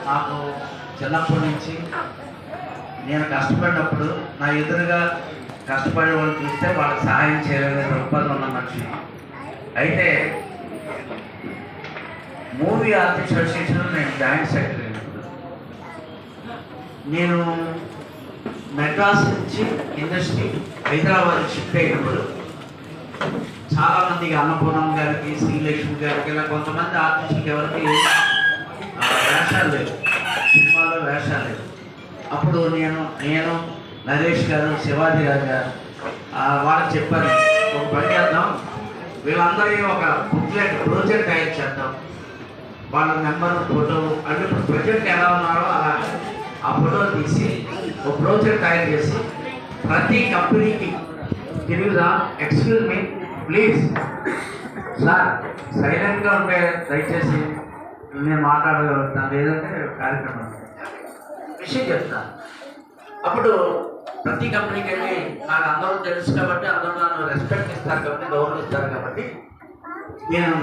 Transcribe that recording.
నాకు చిన్నప్పటి నుంచి నేను కష్టపడినప్పుడు నా ఎదురుగా కష్టపడే వాళ్ళు చూస్తే వాళ్ళకి సహాయం చేయలేని దృక్పథం ఉన్న మనిషి. అయితే మూవీ ఆర్టిస్ట్ అసోసియేషన్లో నేను జాయింట్ సెక్రటరీ. నేను మెడ్రాస్ నుంచి ఇండస్ట్రీ హైదరాబాద్ షిఫ్ట్ అయినప్పుడు చాలామందికి అన్నపూర్ణం గారికి, శ్రీలక్ష్మి గారికి, ఇలా కొంతమంది ఆర్టిస్టులకి ఎవరికి వేషాలు లేవు, సినిమాలో వేషాలు లేవు. అప్పుడు నేను నరేష్ గారు, శివాజీ గారు వాళ్ళకి చెప్పాను, ఒక పని చేద్దాం, వీళ్ళందరికీ ఒక బుక్లెట్ ప్రాజెక్ట్ తయారు చేద్దాం, వాళ్ళ నెంబర్, ఫోటో అంటే ఇప్పుడు ప్రొజెక్ట్ ఎలా ఉన్నారో అలా ఆ ఫోటో తీసి ఒక ప్రాజెక్ట్ తయారు చేసి ప్రతి కంపెనీకి తిరుగుదా. ఎక్స్క్యూజ్ మీ ప్లీజ్ సార్, సైలెంట్గా ఉంటే దయచేసి నేను మాట్లాడగలుగుతాను, లేదంటే కార్యక్రమం విషయం చెప్తాను. అప్పుడు ప్రతి కంపెనీకి వెళ్ళి నాకు అందరూ తెలుసు కాబట్టి అందరూ నన్ను రెస్పెక్ట్ ఇస్తారు కాబట్టి, గౌరవిస్తారు కాబట్టి నేను